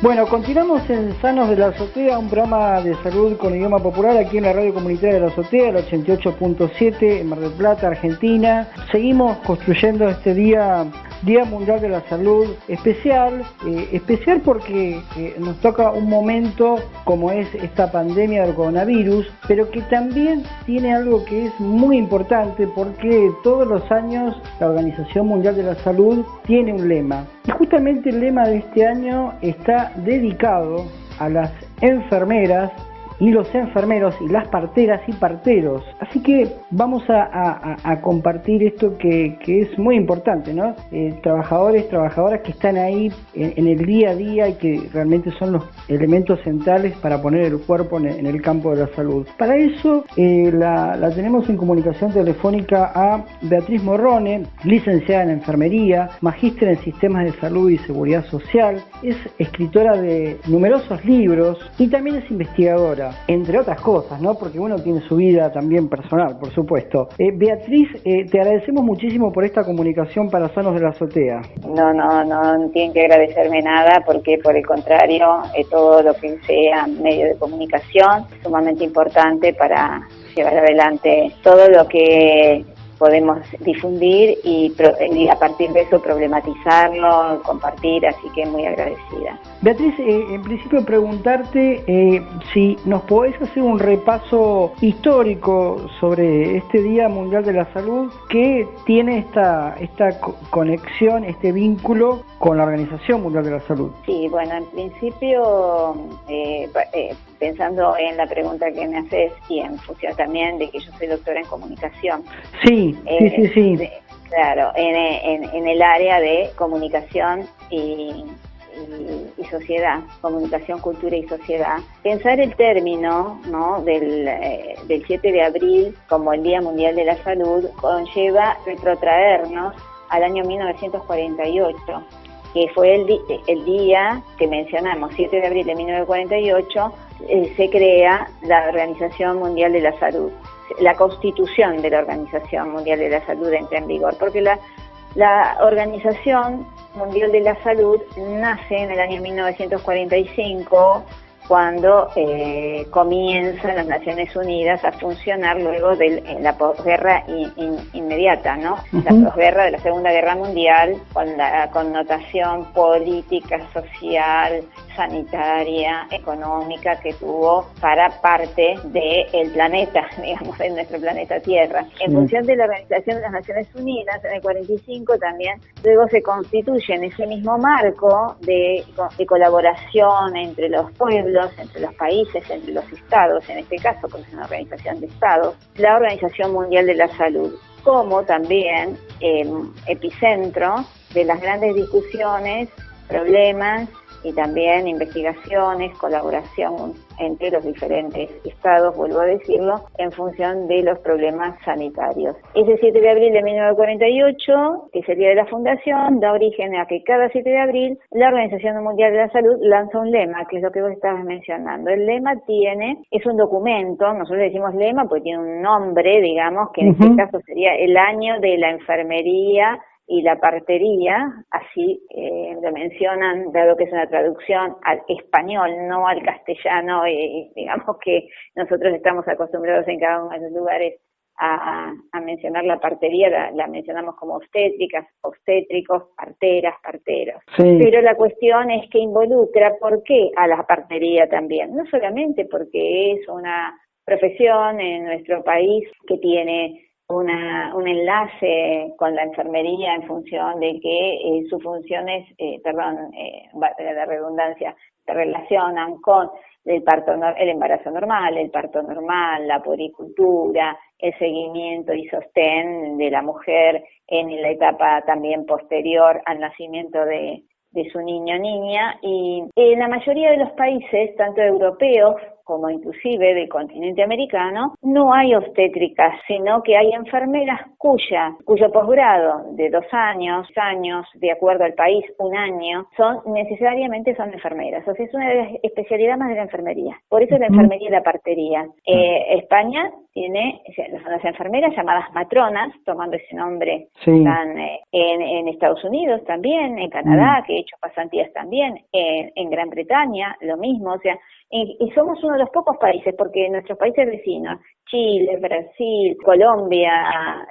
Bueno, continuamos en Sanos de la Azotea, un programa de salud con idioma popular aquí en la radio comunitaria de la Azotea, el 88.7 en Mar del Plata, Argentina. Seguimos construyendo este Día Mundial de la Salud especial porque nos toca un momento como es esta pandemia del coronavirus, pero que también tiene algo que es muy importante porque todos los años la Organización Mundial de la Salud tiene un lema. Y justamente el lema de este año está dedicado a las enfermeras y los enfermeros y las parteras y parteros. Así que vamos a compartir esto que es muy importante, ¿no? Trabajadores, trabajadoras que están ahí en el día a día y que realmente son los elementos centrales para poner el cuerpo en el campo de la salud. Para eso la tenemos en comunicación telefónica a Beatriz Morrone, licenciada en enfermería, magíster en sistemas de salud y seguridad social, es escritora de numerosos libros y también es investigadora, entre otras cosas, ¿no? Porque uno tiene su vida también personal, por supuesto. Beatriz, te agradecemos muchísimo por esta comunicación para Sanos de la Azotea. No tienen que agradecerme nada, porque por el contrario, todo lo que sea medio de comunicación es sumamente importante para llevar adelante todo lo que podemos difundir y a partir de eso problematizarlo, compartir, así que muy agradecida. Beatriz, en principio preguntarte si nos podés hacer un repaso histórico sobre este Día Mundial de la Salud que tiene esta conexión, este vínculo con la Organización Mundial de la Salud. Sí, bueno, en principio, pensando en la pregunta que me haces y en función también de que yo soy doctora en comunicación. Sí. Claro, en el área de comunicación y sociedad, comunicación, cultura y sociedad. Pensar el término, ¿no?, del 7 de abril como el Día Mundial de la Salud conlleva retrotraernos al año 1948, que fue el día que mencionamos, 7 de abril de 1948, se crea la Organización Mundial de la Salud. La constitución de la Organización Mundial de la Salud entra en vigor, porque la Organización Mundial de la Salud nace en el año 1945, cuando comienzan las Naciones Unidas a funcionar luego de la posguerra inmediata, ¿no? La posguerra de la Segunda Guerra Mundial, con la connotación política, social, sanitaria, económica que tuvo para parte del planeta, digamos, de nuestro planeta Tierra. En función de la Organización de las Naciones Unidas, en el 45 también, luego se constituye en ese mismo marco de colaboración entre los pueblos, entre los países, entre los estados, en este caso, porque es una organización de estados, la Organización Mundial de la Salud, como también epicentro de las grandes discusiones, problemas y también investigaciones, colaboración entre los diferentes estados, vuelvo a decirlo, en función de los problemas sanitarios. Ese 7 de abril de 1948, que es el día de la fundación, da origen a que cada 7 de abril la Organización Mundial de la Salud lanza un lema, que es lo que vos estabas mencionando. El lema es un documento, nosotros decimos lema porque tiene un nombre, digamos, que en este caso sería el año de la enfermería y la partería, así lo mencionan, dado que es una traducción al español, no al castellano, digamos que nosotros estamos acostumbrados en cada uno de los lugares a mencionar la partería, la mencionamos como obstétricas, obstétricos, parteras, parteros. Sí. Pero la cuestión es que involucra, ¿por qué a la partería también? No solamente porque es una profesión en nuestro país que tiene un enlace con la enfermería en función de que sus funciones, la redundancia, se relacionan con el embarazo normal, el parto normal, la puericultura, el seguimiento y sostén de la mujer en la etapa también posterior al nacimiento de su niño o niña, y en la mayoría de los países, tanto europeos como inclusive del continente americano, no hay obstétricas, sino que hay enfermeras cuyo posgrado de 2 años, de acuerdo al país, 1 año, necesariamente son enfermeras. O sea, es una de las especialidades más de la enfermería. Por eso es la enfermería y la partería. España tiene las enfermeras llamadas matronas, tomando ese nombre. Están en Estados Unidos también, en Canadá, que he hecho pasantías también, en Gran Bretaña, lo mismo. O sea, y somos uno de los pocos países, porque nuestros países vecinos, Chile, Brasil, Colombia,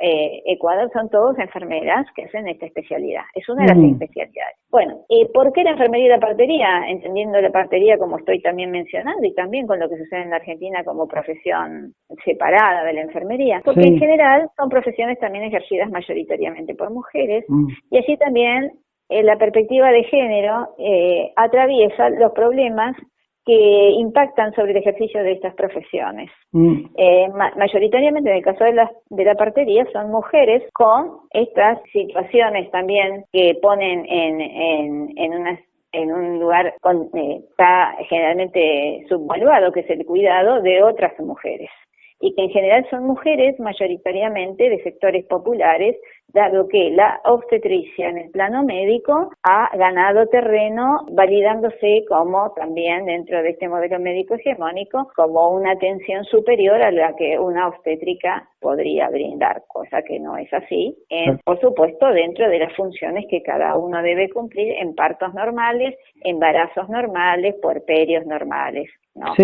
Ecuador, son todos enfermeras que hacen esta especialidad. Es una de las especialidades. Bueno, ¿por qué la enfermería y la partería? Entendiendo la partería como estoy también mencionando y también con lo que sucede en la Argentina como profesión separada de la enfermería, porque en general son profesiones también ejercidas mayoritariamente por mujeres y allí también la perspectiva de género atraviesa los problemas que impactan sobre el ejercicio de estas profesiones. Mayoritariamente en el caso de la partería son mujeres con estas situaciones también que ponen en un lugar está generalmente subvaluado, que es el cuidado de otras mujeres, y que en general son mujeres mayoritariamente de sectores populares, dado que la obstetricia en el plano médico ha ganado terreno, validándose como también dentro de este modelo médico hegemónico, como una atención superior a la que una obstétrica podría brindar, cosa que no es así, por supuesto dentro de las funciones que cada uno debe cumplir en partos normales, embarazos normales, puerperios normales, ¿no?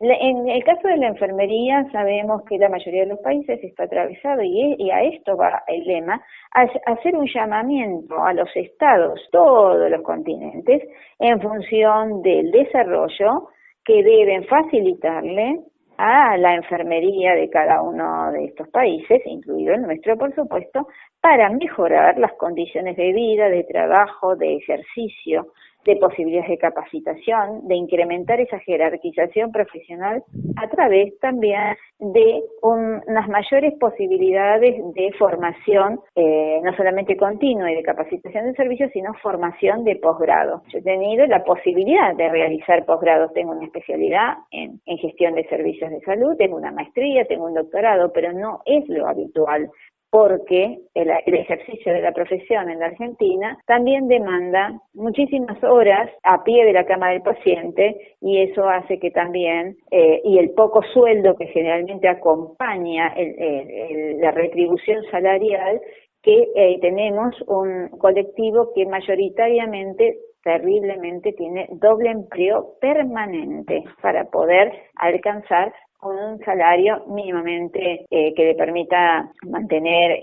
En el caso de la enfermería, sabemos que la mayoría de los países está atravesado, y a esto va el lema, a hacer un llamamiento a los estados, todos los continentes, en función del desarrollo que deben facilitarle a la enfermería de cada uno de estos países, incluido el nuestro, por supuesto, para mejorar las condiciones de vida, de trabajo, de ejercicio, de posibilidades de capacitación, de incrementar esa jerarquización profesional a través también de unas mayores posibilidades de formación, no solamente continua y de capacitación de servicios, sino formación de posgrado. Yo he tenido la posibilidad de realizar posgrados, tengo una especialidad en gestión de servicios de salud, tengo una maestría, tengo un doctorado, pero no es lo habitual, porque el ejercicio de la profesión en la Argentina también demanda muchísimas horas a pie de la cama del paciente, y eso hace que también, y el poco sueldo que generalmente acompaña la retribución salarial, que tenemos un colectivo que mayoritariamente, terriblemente, tiene doble empleo permanente para poder alcanzar un salario mínimamente que le permita mantener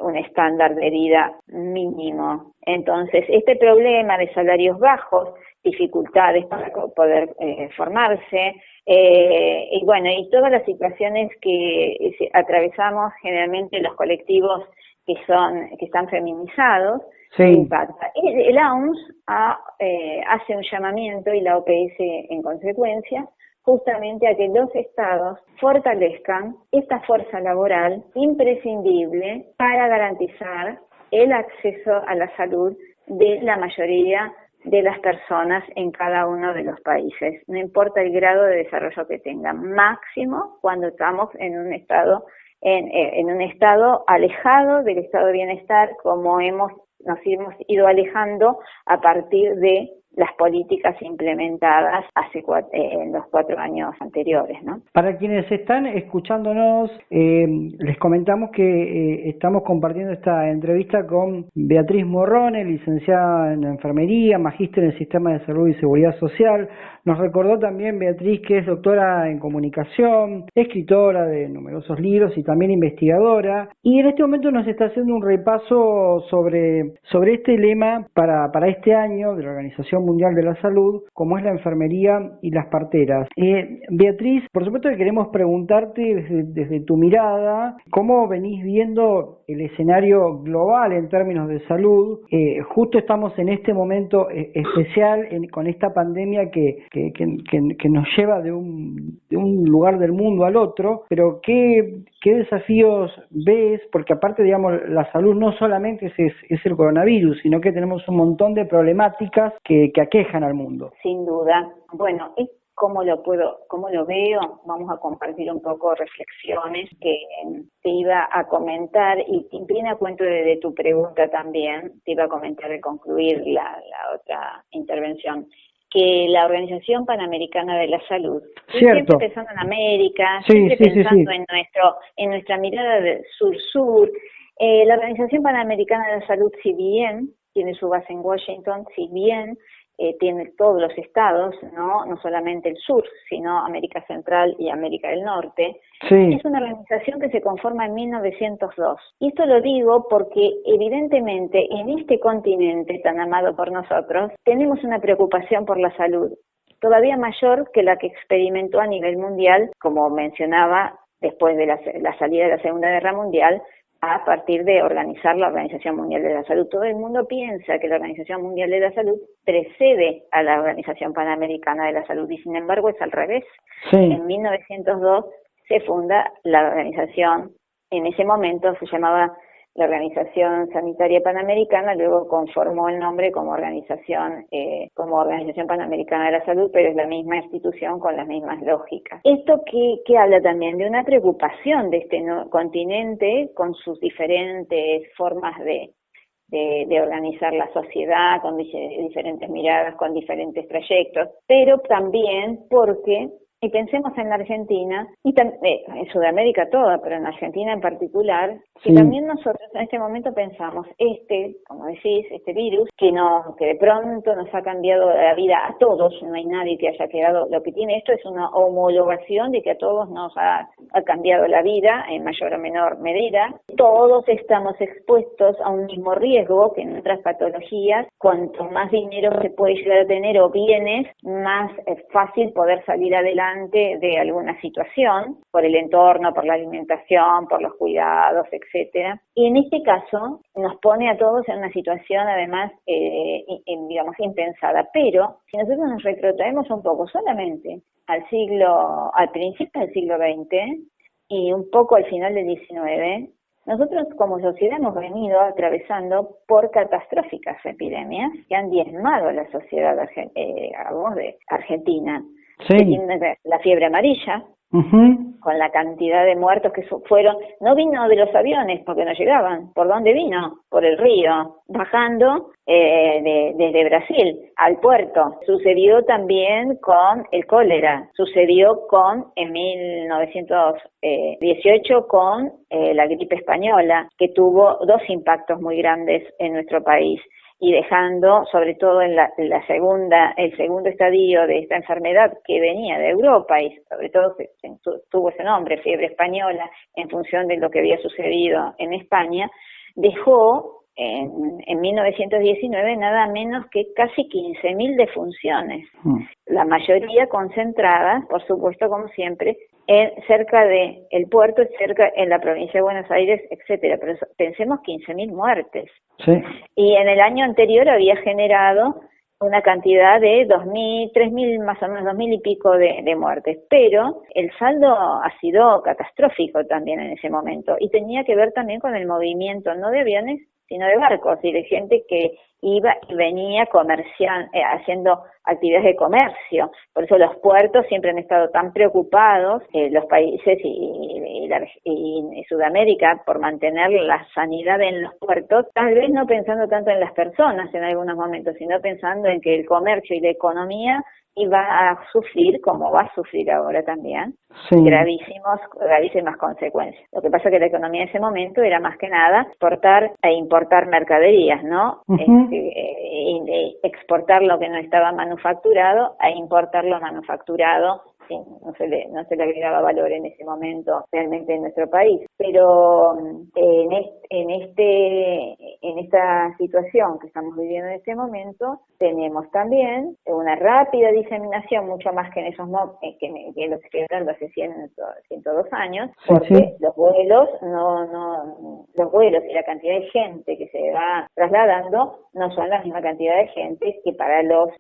un estándar de vida mínimo. Entonces, este problema de salarios bajos, dificultades para poder formarse, y bueno, y todas las situaciones que atravesamos generalmente los colectivos que están feminizados, impacta. El AUNS hace un llamamiento, y la OPS en consecuencia, justamente a que los estados fortalezcan esta fuerza laboral imprescindible para garantizar el acceso a la salud de la mayoría de las personas en cada uno de los países, no importa el grado de desarrollo que tengan, máximo cuando estamos en un estado alejado del estado de bienestar, como nos hemos ido alejando a partir de las políticas implementadas en los 4 años anteriores, ¿no? Para quienes están escuchándonos, les comentamos que estamos compartiendo esta entrevista con Beatriz Morrone, licenciada en enfermería, magíster en Sistema de Salud y Seguridad Social. Nos recordó también Beatriz que es doctora en comunicación, escritora de numerosos libros y también investigadora, y en este momento nos está haciendo un repaso sobre este lema para este año de la Organización Mundial de la Salud, como es la enfermería y las parteras. Beatriz, por supuesto que queremos preguntarte desde tu mirada, ¿cómo venís viendo el escenario global en términos de salud? Justo estamos en este momento especial con esta pandemia que nos lleva de un lugar del mundo al otro, pero ¿qué desafíos ves? Porque aparte, digamos, la salud no solamente es el coronavirus, sino que tenemos un montón de problemáticas que aquejan al mundo. Sin duda. Bueno, cómo lo veo, vamos a compartir un poco reflexiones que te iba a comentar y viene a cuento de tu pregunta también, te iba a comentar al concluir la otra intervención, que la Organización Panamericana de la Salud, siempre pensando en América, siempre pensando en nuestra mirada de sur-sur, la Organización Panamericana de la Salud, si bien tiene su base en Washington, si bien tiene todos los estados, no solamente el sur, sino América Central y América del Norte, es una organización que se conforma en 1902. Y esto lo digo porque evidentemente en este continente tan amado por nosotros tenemos una preocupación por la salud, todavía mayor que la que experimentó a nivel mundial, como mencionaba, después de la salida de la Segunda Guerra Mundial, a partir de organizar la Organización Mundial de la Salud. Todo el mundo piensa que la Organización Mundial de la Salud precede a la Organización Panamericana de la Salud y sin embargo es al revés. En 1902 se funda la organización, en ese momento se llamaba la Organización Sanitaria Panamericana, luego conformó el nombre como Organización Panamericana de la Salud, pero es la misma institución con las mismas lógicas. Esto que habla también de una preocupación de este continente con sus diferentes formas de organizar la sociedad, con diferentes miradas, con diferentes trayectos, pero también porque, y pensemos en la Argentina, y en Sudamérica toda, pero en Argentina en particular, que también nosotros en este momento pensamos, como decís, este virus, que de pronto nos ha cambiado la vida a todos, no hay nadie que haya quedado, lo que tiene esto es una homologación de que a todos nos ha cambiado la vida, en mayor o menor medida, todos estamos expuestos a un mismo riesgo que en otras patologías, cuanto más dinero se puede llegar a tener o bienes, más es fácil poder salir adelante de alguna situación, por el entorno, por la alimentación, por los cuidados, etcétera. Y en este caso nos pone a todos en una situación además, digamos, impensada. Pero si nosotros nos retrotraemos un poco solamente al principio del siglo XX y un poco al final del XIX, nosotros como sociedad hemos venido atravesando por catastróficas epidemias que han diezmado a la sociedad argentina. La fiebre amarilla, con la cantidad de muertos que fueron, no vino de los aviones porque no llegaban. ¿Por dónde vino? Por el río, bajando desde Brasil al puerto. Sucedió también con el cólera, sucedió en 1918 con la gripe española, que tuvo dos impactos muy grandes en nuestro país, y dejando, sobre todo en el segundo estadio de esta enfermedad que venía de Europa, y sobre todo tuvo ese nombre, fiebre española, en función de lo que había sucedido en España, dejó en 1919 nada menos que casi 15.000 defunciones, la mayoría concentradas, por supuesto, como siempre, cerca del puerto, cerca en la provincia de Buenos Aires, etcétera. Pero pensemos 15.000 muertes. Y en el año anterior había generado una cantidad de 2.000, 3.000, más o menos 2.000 y pico de muertes. Pero el saldo ha sido catastrófico también en ese momento y tenía que ver también con el movimiento, no de aviones, sino de barcos y de gente que iba y venía haciendo actividades de comercio. Por eso los puertos siempre han estado tan preocupados, los países y Sudamérica, por mantener la sanidad en los puertos, tal vez no pensando tanto en las personas en algunos momentos, sino pensando en que el comercio y la economía iba a sufrir, como va a sufrir ahora también, gravísimas consecuencias. Lo que pasa es que la economía en ese momento era más que nada exportar e importar mercaderías, ¿no? Exportar lo que no estaba manufacturado e importar lo manufacturado. Sí, no se le agregaba valor en ese momento realmente en nuestro país. Pero en esta situación que estamos viviendo en este momento, tenemos también una rápida diseminación, mucho más que en esos que lo que estoy hablando hace 102 años, porque los vuelos y la cantidad de gente que se va trasladando no son la misma cantidad de gente que para los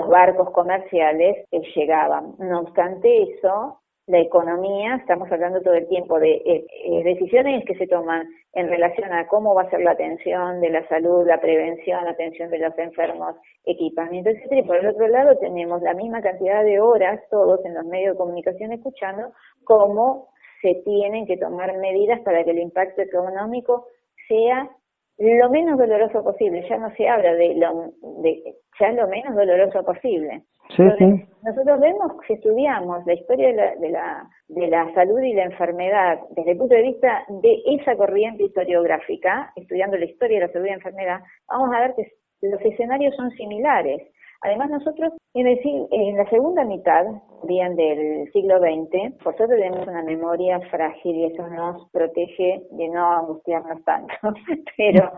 barcos comerciales llegaban. No obstante eso, la economía, estamos hablando todo el tiempo de decisiones que se toman en relación a cómo va a ser la atención de la salud, la prevención, la atención de los enfermos, equipamiento, etcétera. Y por el otro lado tenemos la misma cantidad de horas todos en los medios de comunicación escuchando cómo se tienen que tomar medidas para que el impacto económico sea lo menos doloroso posible. Ya no se habla de ya lo menos doloroso posible. Sí, entonces, sí. nosotros vemos, si estudiamos la historia de la salud y la enfermedad desde el punto de vista de esa corriente historiográfica, estudiando la historia de la salud y la enfermedad, vamos a ver que los escenarios son similares. Además, nosotros en la segunda mitad, bien del siglo XX, por suerte tenemos una memoria frágil y eso nos protege de no angustiarnos tanto. Pero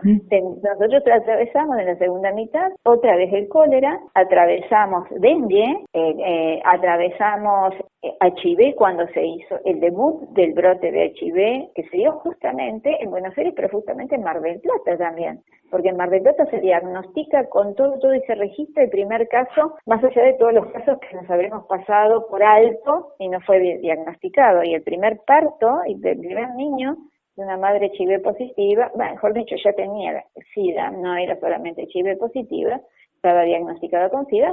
nosotros atravesamos en la segunda mitad otra vez el cólera, atravesamos dengue, atravesamos HIV cuando se hizo el debut del brote de HIV, que se dio justamente en Buenos Aires, pero justamente en Mar del Plata también. Porque en Mar del Plata se diagnostica con todo y se registra el primer caso, más allá de todos los casos que nos habremos pasado por alto y no fue diagnosticado. Y el primer parto del primer niño de una madre HIV positiva, bueno, mejor dicho, ya tenía SIDA, no era solamente HIV positiva, estaba diagnosticado con SIDA,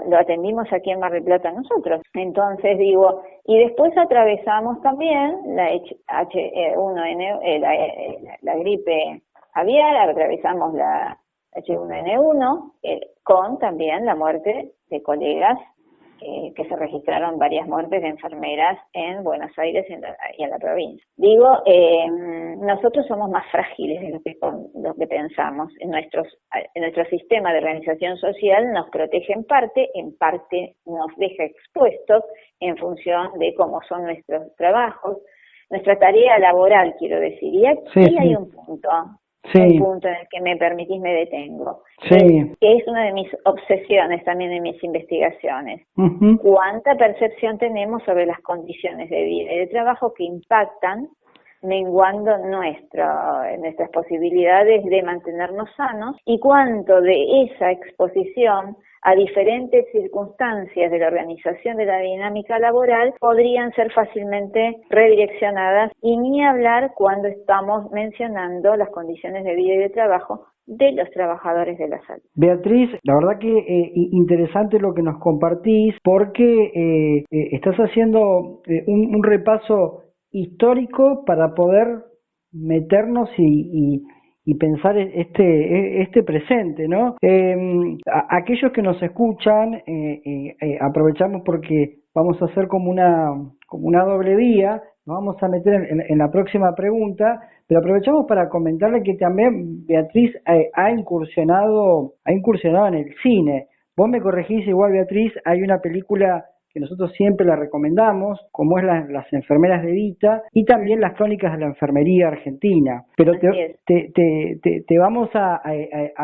lo atendimos aquí en Mar del Plata nosotros. Entonces digo, y después atravesamos también la H1N1, la gripe aviar, atravesamos la H1N1, con también la muerte de colegas, que se registraron varias muertes de enfermeras en Buenos Aires y en la provincia. Digo, nosotros somos más frágiles de lo que pensamos. En nuestro sistema de organización social nos protege en parte nos deja expuestos en función de cómo son nuestros trabajos, nuestra tarea laboral, quiero decir. Y aquí hay un punto. Sí. Un punto en el que me permitís me detengo, sí. que es una de mis obsesiones también en mis investigaciones. ¿Cuánta percepción tenemos sobre las condiciones de vida y de trabajo que impactan, menguando nuestras posibilidades de mantenernos sanos? ¿Y cuánto de esa exposición a diferentes circunstancias de la organización de la dinámica laboral podrían ser fácilmente redireccionadas? Y ni hablar cuando estamos mencionando las condiciones de vida y de trabajo de los trabajadores de la salud. Beatriz, la verdad que interesante lo que nos compartís, porque estás haciendo un repaso histórico para poder meternos y pensar este presente, ¿no? Aquellos que nos escuchan, aprovechamos porque vamos a hacer como una doble vía, nos vamos a meter en la próxima pregunta, pero aprovechamos para comentarle que también Beatriz ha incursionado en el cine. Vos me corregís igual, Beatriz, hay una película que nosotros siempre la recomendamos, como es Las enfermeras de Evita, y también Las crónicas de la enfermería argentina. Pero te vamos a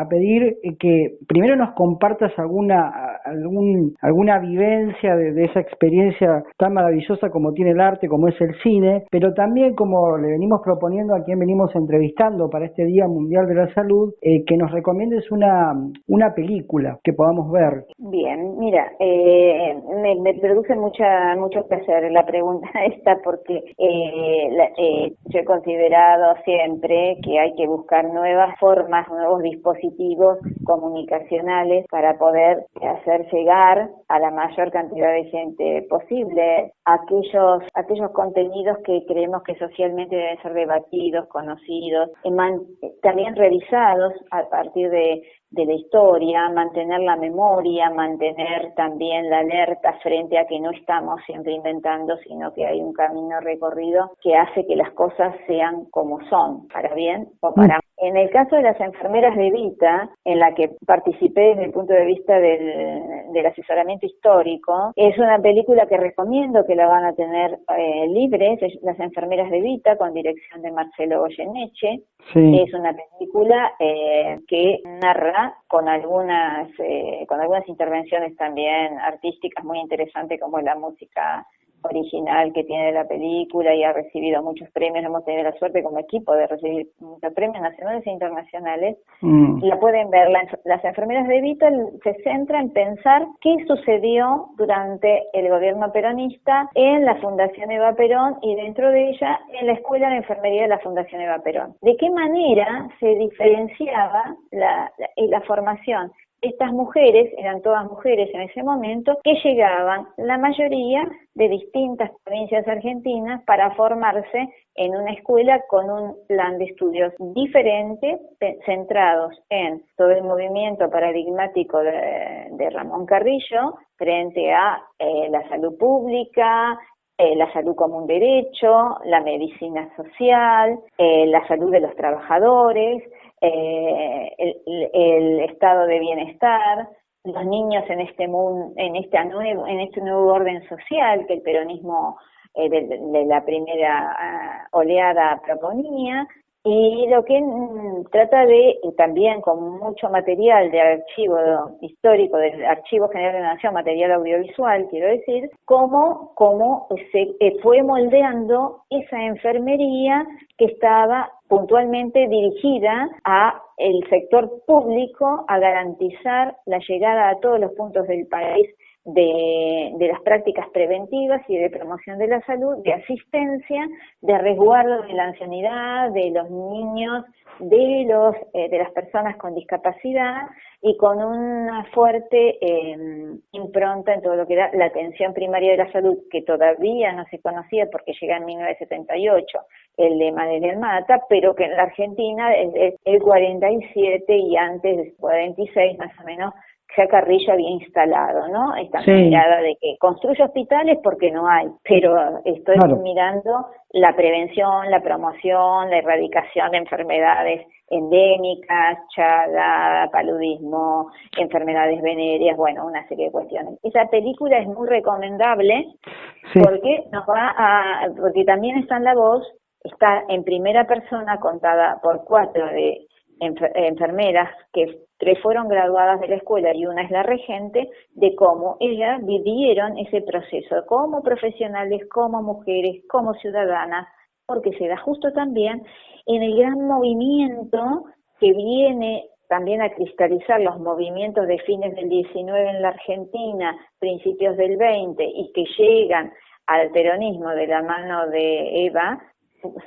pedir que primero nos compartas alguna vivencia de esa experiencia tan maravillosa como tiene el arte, como es el cine, pero también, como le venimos proponiendo a quien venimos entrevistando para este Día Mundial de la Salud, que nos recomiendes una película que podamos ver. Bien, mira, me produce mucho placer la pregunta esta, porque yo he considerado siempre que hay que buscar nuevas formas, nuevos dispositivos comunicacionales para poder hacer llegar a la mayor cantidad de gente posible aquellos contenidos que creemos que socialmente deben ser debatidos, conocidos, también revisados a partir de la historia, mantener la memoria, mantener también la alerta frente a que no estamos siempre inventando, sino que hay un camino recorrido que hace que las cosas sean como son, para bien o para mal. En el caso de Las enfermeras de Evita, en la que participé desde el punto de vista del asesoramiento histórico, es una película que recomiendo que la van a tener libre, Las enfermeras de Evita, con dirección de Marcelo Goyeneche. Sí. Es una película que narra con algunas intervenciones también artísticas muy interesantes, como la música original que tiene la película y ha recibido muchos premios. Hemos tenido la suerte como equipo de recibir muchos premios nacionales e internacionales. La pueden ver. Las enfermeras de Evita se centra en pensar qué sucedió durante el gobierno peronista en la Fundación Eva Perón y dentro de ella en la Escuela de Enfermería de la Fundación Eva Perón. ¿De qué manera se diferenciaba la formación? Estas mujeres, eran todas mujeres en ese momento, que llegaban, la mayoría, de distintas provincias argentinas para formarse en una escuela con un plan de estudios diferente, centrados en todo el movimiento paradigmático de Ramón Carrillo, frente a la salud pública, la salud como un derecho, la medicina social, la salud de los trabajadores, el estado de bienestar, los niños en este nuevo orden social que el peronismo de la primera oleada proponía, y lo que trata de, también con mucho material de archivo histórico, del Archivo General de la Nación, material audiovisual, quiero decir, cómo se fue moldeando esa enfermería que estaba puntualmente dirigida a el sector público, a garantizar la llegada a todos los puntos del país de las prácticas preventivas y de promoción de la salud, de asistencia, de resguardo de la ancianidad, de los niños, de las personas con discapacidad, y con una fuerte impronta en todo lo que era la atención primaria de la salud, que todavía no se conocía porque llega en 1978 el lema de Del Mata, pero que en la Argentina es el 47 y antes del 46 más o menos ya Carrillo había instalado, ¿no? Esta mirada de que construye hospitales porque no hay, pero estoy mirando la prevención, la promoción, la erradicación de enfermedades endémicas, chaga, paludismo, enfermedades venéreas, bueno, una serie de cuestiones. Esa película es muy recomendable porque porque también está en la voz, está en primera persona contada por 4 de enfermeras, que 3 fueron graduadas de la escuela y una es la regente, de cómo ellas vivieron ese proceso como profesionales, como mujeres, como ciudadanas, porque se da justo también en el gran movimiento que viene también a cristalizar los movimientos de fines del 19 en la Argentina, principios del 20, y que llegan al peronismo de la mano de Eva,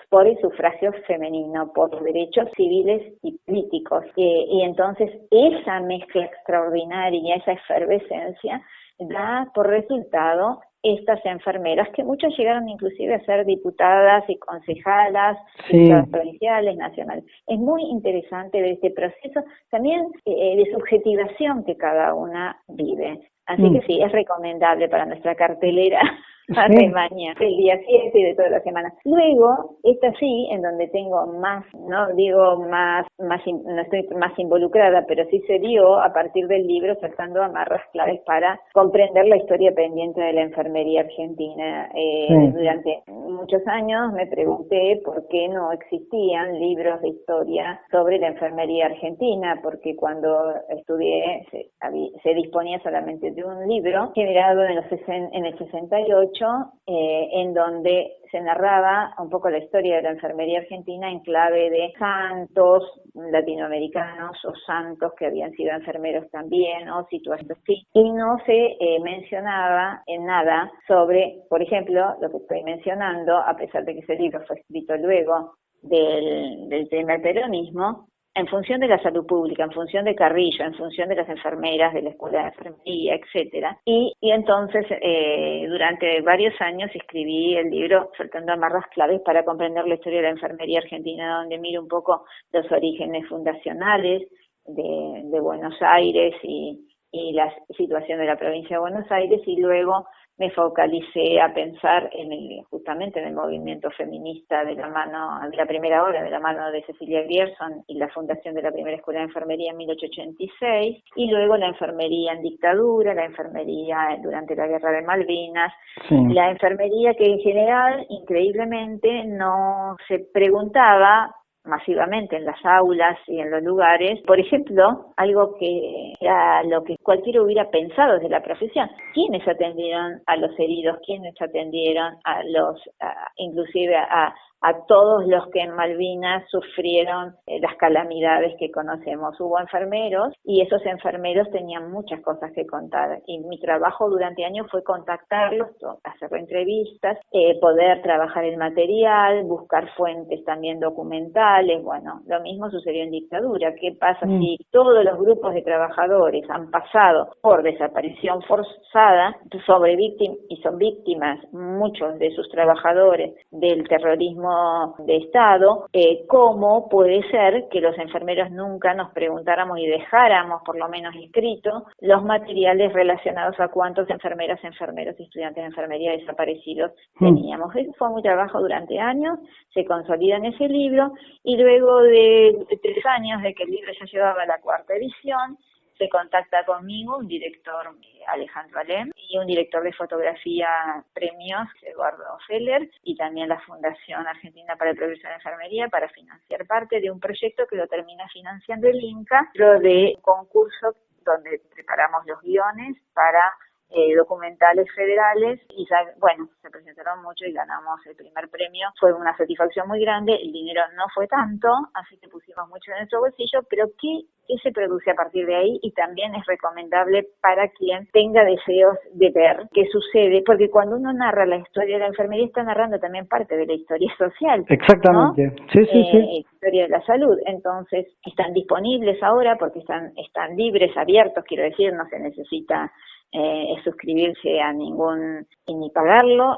por el sufragio femenino, por los derechos civiles y políticos. Y entonces esa mezcla extraordinaria, esa efervescencia, da por resultado estas enfermeras, que muchas llegaron inclusive a ser diputadas y concejalas, diputadas provinciales, nacionales. Es muy interesante ver este proceso también de subjetivación que cada una vive. Así que sí, es recomendable para nuestra cartelera de mañana, el día 7 y de toda la semana. Luego, esta sí, en donde tengo más, no estoy más involucrada, pero sí se dio a partir del libro, Saltando Amarras, claves para comprender la historia pendiente de la enfermería argentina. Durante muchos años me pregunté por qué no existían libros de historia sobre la enfermería argentina, porque cuando estudié se disponía solamente de un libro generado en el 68, en donde se narraba un poco la historia de la enfermería argentina en clave de santos latinoamericanos o santos que habían sido enfermeros también, o situaciones así, y no se mencionaba en nada sobre, por ejemplo, lo que estoy mencionando, a pesar de que ese libro fue escrito luego del primer peronismo, en función de la salud pública, en función de Carrillo, en función de las enfermeras de la escuela de enfermería, etcétera. Y entonces, durante varios años escribí el libro Saltando Amarras, claves para comprender la historia de la enfermería argentina, donde miro un poco los orígenes fundacionales de Buenos Aires y la situación de la provincia de Buenos Aires, y luego me focalicé a pensar justamente en el movimiento feminista de la primera ola, de la mano de Cecilia Grierson y la fundación de la primera escuela de enfermería en 1886, y luego la enfermería en dictadura, la enfermería durante la Guerra de Malvinas, la enfermería que en general, increíblemente, no se preguntaba masivamente en las aulas y en los lugares. Por ejemplo, algo que era lo que cualquiera hubiera pensado desde la profesión: ¿quiénes atendieron a los heridos? ¿Quiénes atendieron a inclusive a todos los que en Malvinas sufrieron las calamidades que conocemos? Hubo enfermeros y esos enfermeros tenían muchas cosas que contar, y mi trabajo durante años fue contactarlos, hacer entrevistas, poder trabajar el material, buscar fuentes también documentales. Bueno, lo mismo sucedió en dictadura. ¿Qué pasa si todos los grupos de trabajadores han pasado por desaparición forzada y son víctimas muchos de sus trabajadores del terrorismo de Estado? ¿Cómo puede ser que los enfermeros nunca nos preguntáramos y dejáramos por lo menos escrito los materiales relacionados a cuántos enfermeras, enfermeros y estudiantes de enfermería desaparecidos teníamos? Eso fue mi trabajo durante años, se consolida en ese libro, y luego de 3 años de que el libro ya llevaba la 4ª edición, se contacta conmigo un director, Alejandro Alem, y un director de fotografía premios, Eduardo Feller, y también la Fundación Argentina para el Progreso de la Enfermería, para financiar parte de un proyecto que lo termina financiando el INCA, dentro de un concurso donde preparamos los guiones para documentales federales, y bueno, se presentaron mucho y ganamos el primer premio. Fue una satisfacción muy grande. El dinero no fue tanto, así que pusimos mucho en nuestro bolsillo, pero ¿qué se produce a partir de ahí? Y también es recomendable para quien tenga deseos de ver qué sucede, porque cuando uno narra la historia de la enfermería está narrando también parte de la historia social. Exactamente, ¿no? Sí. Historia de la salud. Entonces están disponibles ahora porque están libres, abiertos, quiero decir, no se necesita suscribirse a ni pagarlo.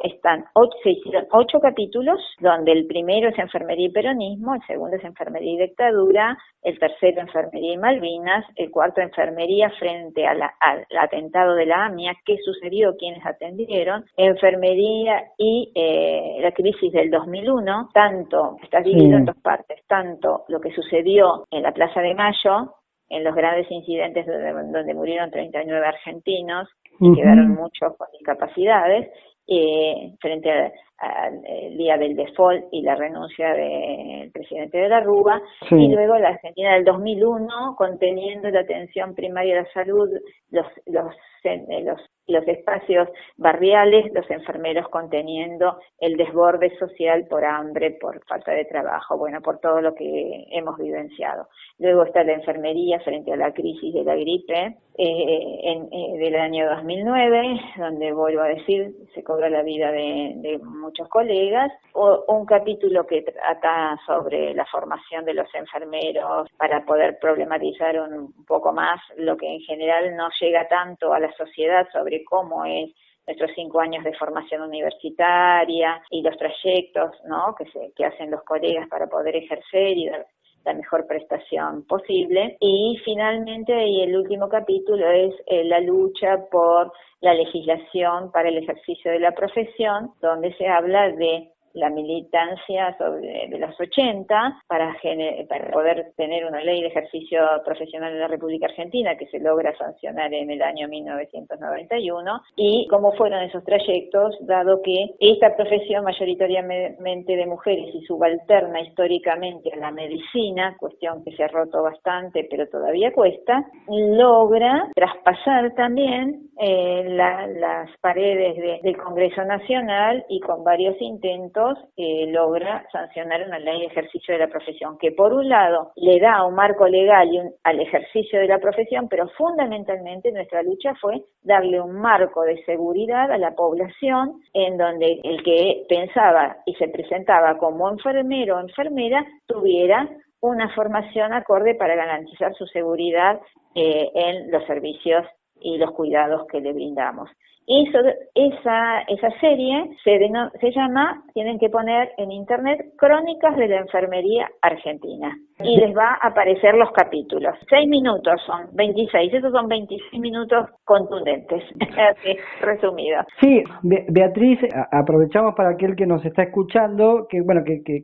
Se hicieron 8 capítulos, donde el primero es enfermería y peronismo, el segundo es enfermería y dictadura, el tercero enfermería y Malvinas, el cuarto enfermería frente al atentado de la AMIA, qué sucedió, quiénes atendieron, enfermería y la crisis del 2001, está dividido en 2 partes, tanto lo que sucedió en la Plaza de Mayo, en los grandes incidentes donde murieron 39 argentinos y quedaron muchos con discapacidades, frente al día del default y la renuncia del presidente de la Rúa, y luego la Argentina del 2001, conteniendo la atención primaria de la salud, los espacios barriales, los enfermeros conteniendo el desborde social por hambre, por falta de trabajo, bueno, por todo lo que hemos vivenciado. Luego está la enfermería frente a la crisis de la gripe del año 2009, donde, vuelvo a decir, se cobra la vida de muchos colegas, o un capítulo que trata sobre la formación de los enfermeros para poder problematizar un poco más lo que en general no llega tanto a la sociedad sobre cómo es nuestros 5 años de formación universitaria y los trayectos, ¿no?, que hacen los colegas para poder ejercer y dar la mejor prestación posible. Y finalmente, y el último capítulo, es la lucha por la legislación para el ejercicio de la profesión, donde se habla de la militancia de los 80 para poder tener una ley de ejercicio profesional en la República Argentina, que se logra sancionar en el año 1991, y cómo fueron esos trayectos, dado que esta profesión mayoritariamente de mujeres y subalterna históricamente a la medicina, cuestión que se ha roto bastante pero todavía cuesta, logra traspasar también las paredes del Congreso Nacional, y con varios intentos logra sancionar una ley de ejercicio de la profesión que, por un lado, le da un marco legal al ejercicio de la profesión, pero fundamentalmente nuestra lucha fue darle un marco de seguridad a la población, en donde el que pensaba y se presentaba como enfermero o enfermera tuviera una formación acorde para garantizar su seguridad en los servicios y los cuidados que le brindamos. Esa serie se llama, tienen que poner en internet, Crónicas de la Enfermería Argentina, y les va a aparecer los capítulos. 6 minutos son, 26, esos son 26 minutos contundentes, así, resumido. Sí, Beatriz, aprovechamos para aquel que nos está escuchando, que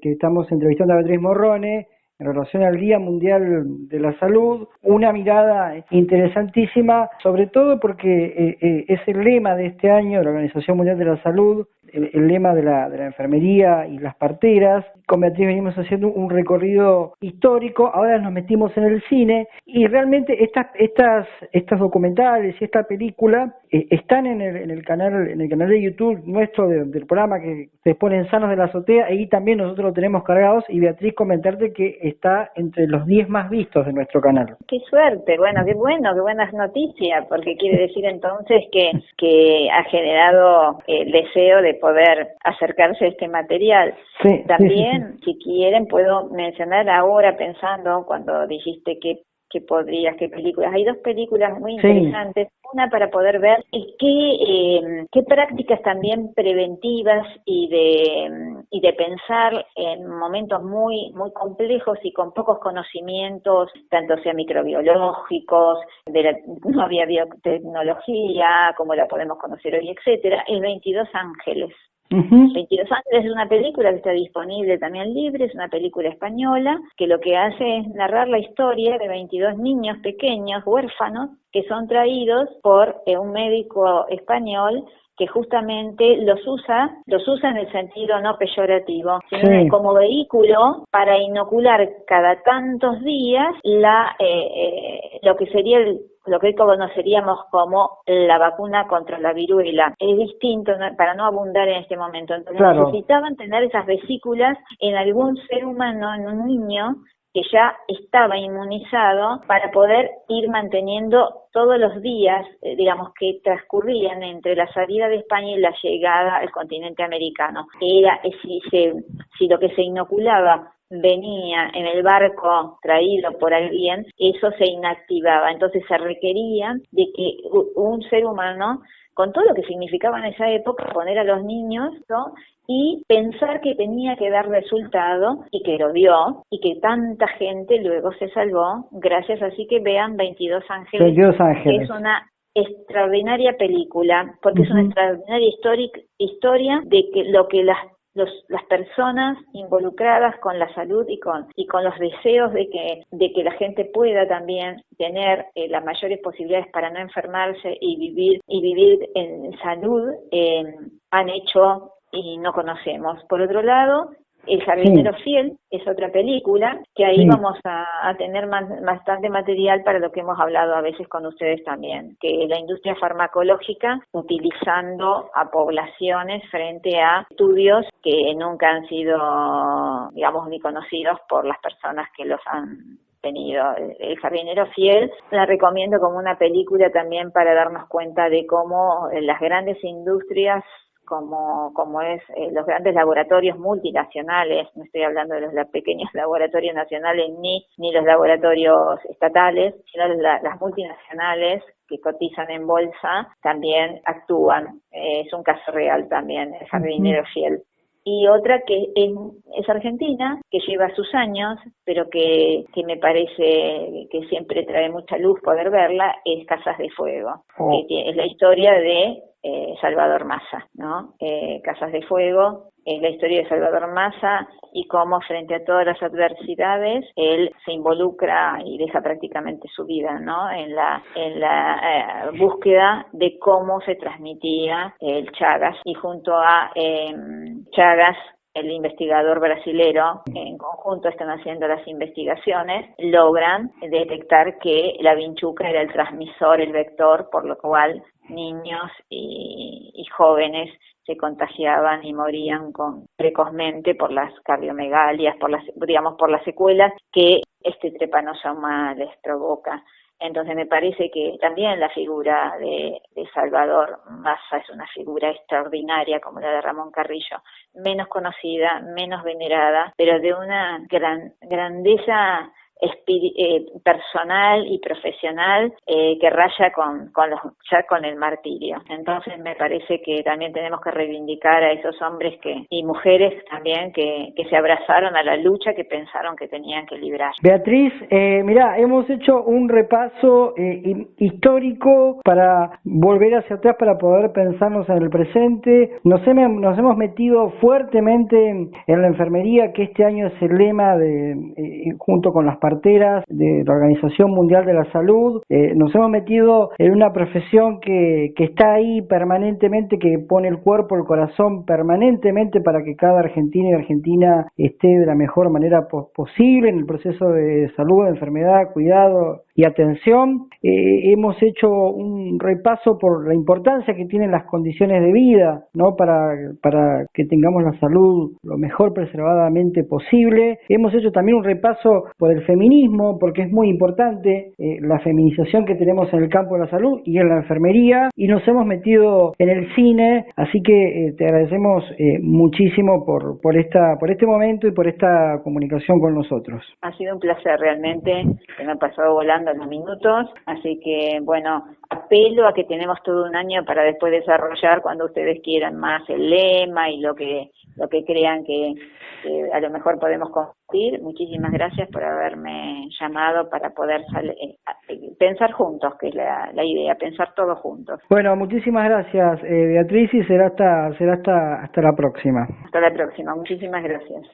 estamos entrevistando a Beatriz Morrone en relación al Día Mundial de la Salud, una mirada interesantísima, sobre todo porque es el lema de este año de la Organización Mundial de la Salud, el lema de la enfermería y las parteras. Con Beatriz venimos haciendo un recorrido histórico, ahora nos metimos en el cine y realmente estas documentales y esta película están en el canal de YouTube nuestro del programa que se ponen Sanos de la Azotea, y también nosotros lo tenemos cargados. Y Beatriz, comentarte que está entre los 10 más vistos de nuestro canal. Qué suerte, qué buenas noticias, porque quiere decir entonces que ha generado el deseo de poder acercarse a este material. Sí, también, sí. Si quieren, puedo mencionar ahora, pensando, cuando dijiste qué películas. Hay dos películas muy interesantes. Sí. Una para poder ver qué prácticas también preventivas y de pensar en momentos muy muy complejos y con pocos conocimientos, tanto sea microbiológicos, no había biotecnología como la podemos conocer hoy, etcétera. El 22 Ángeles. 22 Ángeles es una película que está disponible también libre, es una película española que lo que hace es narrar la historia de 22 niños pequeños, huérfanos, que son traídos por un médico español que justamente los usa en el sentido no peyorativo, sino como vehículo para inocular cada tantos días lo que sería lo que hoy conoceríamos como la vacuna contra la viruela. Es distinto, para no abundar en este momento. Entonces necesitaban tener esas vesículas en algún ser humano, en un niño que ya estaba inmunizado, para poder ir manteniendo todos los días, digamos, que transcurrían entre la salida de España y la llegada al continente americano. Era si lo que se inoculaba venía en el barco traído por alguien, eso se inactivaba. Entonces se requería de que un ser humano, con todo lo que significaba en esa época, poner a los niños, ¿no?, y pensar que tenía que dar resultado, y que lo dio, y que tanta gente luego se salvó gracias. Así que vean 22 Ángeles, 22 Ángeles. Que es una extraordinaria película, porque es una extraordinaria historia de que lo que las personas involucradas con la salud y con los deseos de que la gente pueda también tener las mayores posibilidades para no enfermarse y vivir en salud, han hecho y no conocemos. Por otro lado, El jardinero fiel es otra película que ahí vamos a tener bastante material para lo que hemos hablado a veces con ustedes también, que la industria farmacológica utilizando a poblaciones frente a estudios que nunca han sido, digamos, ni conocidos por las personas que los han tenido. El jardinero fiel la recomiendo como una película también para darnos cuenta de cómo las grandes industrias, como es los grandes laboratorios multinacionales, no estoy hablando de los pequeños laboratorios nacionales ni los laboratorios estatales, sino las multinacionales que cotizan en bolsa, también actúan. Es un caso real también, el jardinero fiel. Y otra que es argentina, que lleva sus años, pero que me parece que siempre trae mucha luz poder verla, es Casas de Fuego, que es la historia de Salvador Massa, ¿no? Casas de Fuego es la historia de Salvador Massa y cómo frente a todas las adversidades él se involucra y deja prácticamente su vida, ¿no?, en la búsqueda de cómo se transmitía el Chagas, y junto a Chagas, el investigador brasilero, en conjunto están haciendo las investigaciones, logran detectar que la vinchuca era el transmisor, el vector, por lo cual niños y jóvenes se contagiaban y morían precozmente por las cardiomegalias, por las secuelas que este trepanosoma les provoca. Entonces me parece que también la figura de Salvador Massa es una figura extraordinaria, como la de Ramón Carrillo, menos conocida, menos venerada, pero de una grandeza personal y profesional que raya con el martirio. Entonces me parece que también tenemos que reivindicar a esos hombres y mujeres también que se abrazaron a la lucha que pensaron que tenían que librar. Beatriz, mirá, hemos hecho un repaso histórico para volver hacia atrás, para poder pensarnos en el presente. Nos hemos metido fuertemente en la enfermería, que este año es el lema junto con las parteras de la Organización Mundial de la Salud. Nos hemos metido en una profesión que está ahí permanentemente, que pone el cuerpo, el corazón permanentemente para que cada argentino y argentina esté de la mejor manera posible en el proceso de salud, de enfermedad, cuidado y atención. Hemos hecho un repaso por la importancia que tienen las condiciones de vida, ¿no? Para que tengamos la salud lo mejor preservadamente posible. Hemos hecho también un repaso por el feminismo, porque es muy importante la feminización que tenemos en el campo de la salud y en la enfermería, y nos hemos metido en el cine, así que te agradecemos muchísimo por este momento y por esta comunicación con nosotros. Ha sido un placer realmente, se me han pasado volando los minutos, así que bueno, apelo a que tenemos todo un año para después desarrollar cuando ustedes quieran más el lema y lo que crean que a lo mejor podemos compartir. Muchísimas gracias por haberme llamado para poder pensar juntos, que es la idea, pensar todos juntos. Bueno, muchísimas gracias, Beatriz, y será hasta la próxima. Hasta la próxima, muchísimas gracias.